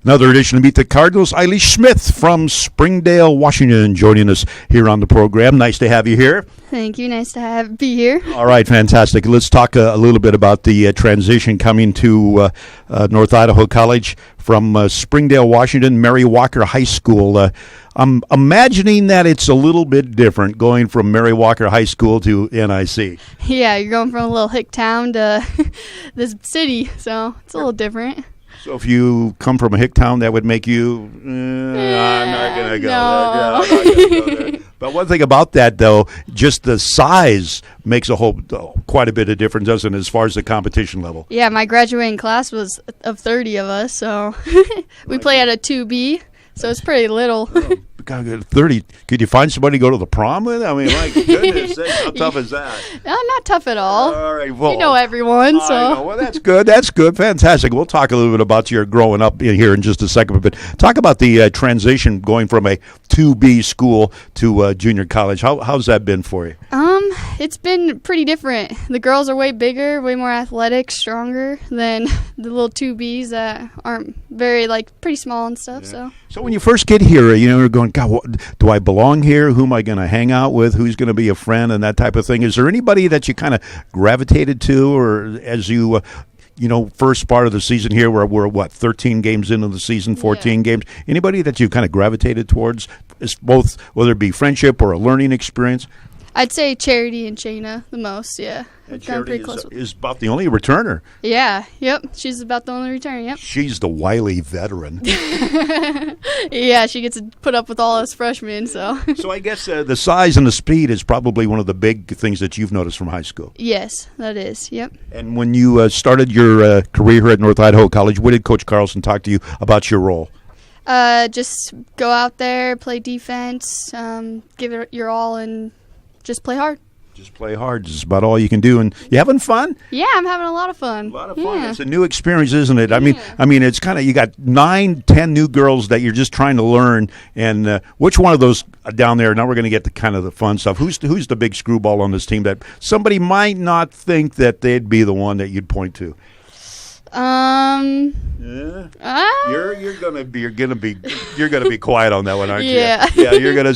Another edition of Meet the Cardinals. Eilish Smith from Springdale, Washington, joining us here on the program. Nice to have you here. Thank you. Nice to be here. All right, fantastic. Let's talk a little bit about the transition coming to North Idaho College from Springdale, Washington, Mary Walker High School. I'm imagining that it's a little bit different going from Mary Walker High School to NIC. Yeah, you're going from a little hick town to this city, so it's a little different. So if you come from a hick town, that would make you, I'm not going to go there. I'm not gonna go there. But one thing about that, though, just the size makes quite a bit of difference, doesn't it, as far as the competition level? Yeah, my graduating class was of 30 of us, so we play at a 2B, so it's pretty little. 30. Could you find somebody to go to the prom with? I mean, my goodness, how tough is that? Not tough at all. All right, well, you know everyone, so. I know. Well, that's good. That's good. Fantastic. We'll talk a little bit about your growing up in here in just a second, but talk about the transition going from a 2B school to junior college. How's that been for you? It's been pretty different. The girls are way bigger, way more athletic, stronger than the little 2Bs that aren't very, pretty small and stuff, yeah. So when you first get here, you're going, God, do I belong here? Who am I going to hang out with? Who's going to be a friend and that type of thing? Is there anybody that you kind of gravitated to, or as you, first part of the season here, where we're 13 games into the season, 14 games? Anybody that you kind of gravitated towards, both whether it be friendship or a learning experience? I'd say Charity and Shayna the most, yeah. And Charity is about the only returner. Yeah, yep. She's about the only returner, yep. She's the wily veteran. Yeah, she gets to put up with all us freshmen, so. So I guess the size and the speed is probably one of the big things that you've noticed from high school. Yes, that is, yep. And when you started your career here at North Idaho College, what did Coach Carlson talk to you about your role? Just go out there, play defense, give it your all, and just play hard. Just play hard. This is about all you can do. And you having fun? Yeah, I'm having a lot of fun. A lot of fun. Yeah. It's a new experience, isn't it? I mean, it's kind of, you got 9, 10 new girls that you're just trying to learn. And which one of those down there? Now we're going to get to kind of the fun stuff. Who's the big screwball on this team that somebody might not think that they'd be the one that you'd point to? Yeah. You're gonna be quiet on that one, aren't you? Yeah. Yeah. You're gonna.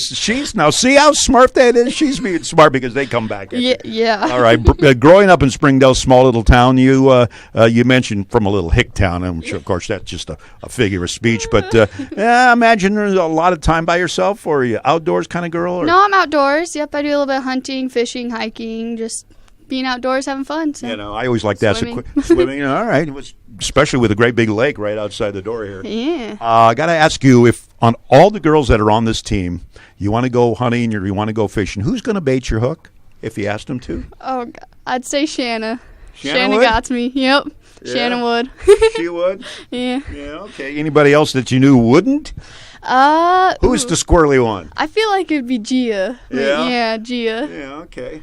Now see how smart that is. She's being smart because they come back. Yeah. All right. Growing up in Springdale, small little town, you mentioned from a little hick town. I'm sure, of course, that's just a figure of speech. But I imagine there's a lot of time by yourself, or are you outdoors kind of girl? Or? No, I'm outdoors. Yep, I do a little bit of hunting, fishing, hiking, just being outdoors, having fun. So. I always like that. Swimming. All right. Especially with a great big lake right outside the door here. Yeah. I got to ask you, if on all the girls that are on this team, you want to go hunting or you want to go fishing, who's going to bait your hook if you asked them to? Oh, God. I'd say Shanna. Shanna got me. Yep. Yeah. Shanna would. She would? Yeah. Yeah, okay. Anybody else that you knew wouldn't? Who's the squirrely one? I feel like it'd be Gia. Yeah? Yeah, Gia. Yeah, okay.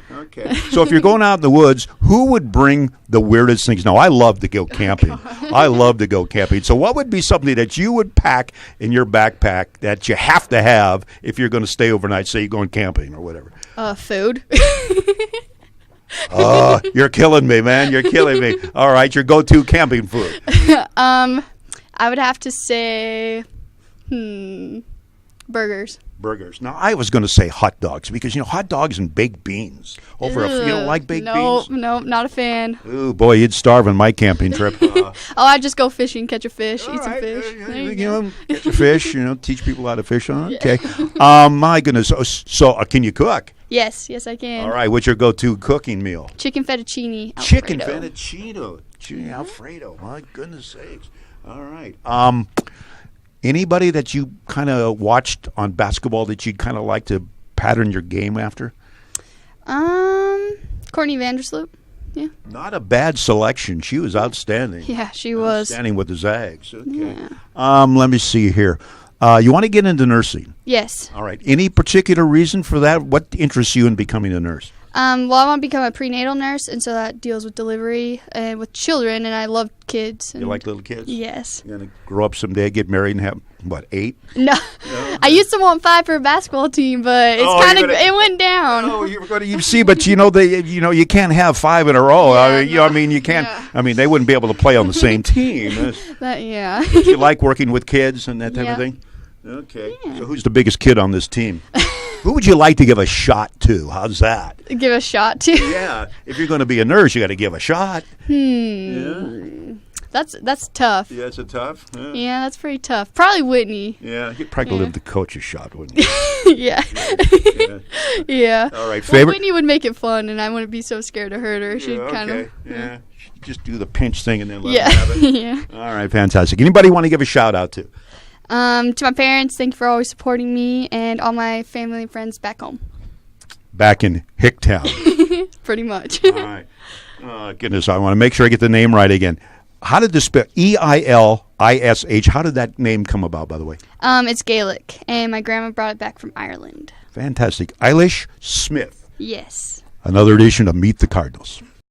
So if you're going out in the woods, who would bring the weirdest things? Now, I love to go camping. I love to go camping. So what would be something that you would pack in your backpack that you have to have if you're going to stay overnight, say you're going camping or whatever? Food. Oh, you're killing me, man. You're killing me. All right, your go-to camping food. I would have to say... burgers. Now, I was going to say hot dogs because, hot dogs and baked beans. You don't like baked beans? No, not a fan. Ooh, boy, you'd starve on my camping trip. I'd just go fishing, catch a fish, eat some fish. Catch a fish, teach people how to fish on it. Okay. My goodness. So can you cook? Yes, I can. All right, what's your go-to cooking meal? Chicken fettuccine Alfredo. Chicken fettuccine Alfredo. My goodness sakes. All right. Anybody that you kind of watched on basketball that you'd kind of like to pattern your game after? Courtney Vandersloot. Yeah. Not a bad selection. She was outstanding. Yeah, she was. Outstanding with the Zags. Okay. Yeah. Let me see here. You want to get into nursing? Yes. All right. Any particular reason for that? What interests you in becoming a nurse? Well, I want to become a prenatal nurse, and so that deals with delivery and with children, and I love kids. You like little kids? Yes. You're going to grow up someday, get married, and have, 8? No. I used to want 5 for a basketball team, but it went down. Oh, you were going to see, but you can't have 5 in a row. You can't. Yeah. I mean, they wouldn't be able to play on the same team. Yeah. Do you like working with kids and that type of thing? Okay. Yeah. So who's the biggest kid on this team? Who would you like to give a shot to? How's that? Give a shot to? Yeah. If you're going to be a nurse, you got to give a shot. Yeah. That's tough. Yeah, it's a tough. Yeah, that's pretty tough. Probably Whitney. Yeah, you'd probably give the coach a shot, wouldn't you? Yeah. Yeah. All right, favorite. Whitney would make it fun, and I wouldn't be so scared to hurt her. She'd kind of. Yeah. She'd just do the pinch thing and then let her have it. Yeah. All right, fantastic. Anybody want to give a shout out to? To my parents, thank you for always supporting me, and all my family and friends back home. Back in Hicktown. Pretty much. All right. Oh, goodness, I want to make sure I get the name right again. How did this spell? Eilish. How did that name come about, by the way? It's Gaelic, and my grandma brought it back from Ireland. Fantastic. Eilish Smith. Yes. Another edition of Meet the Cardinals.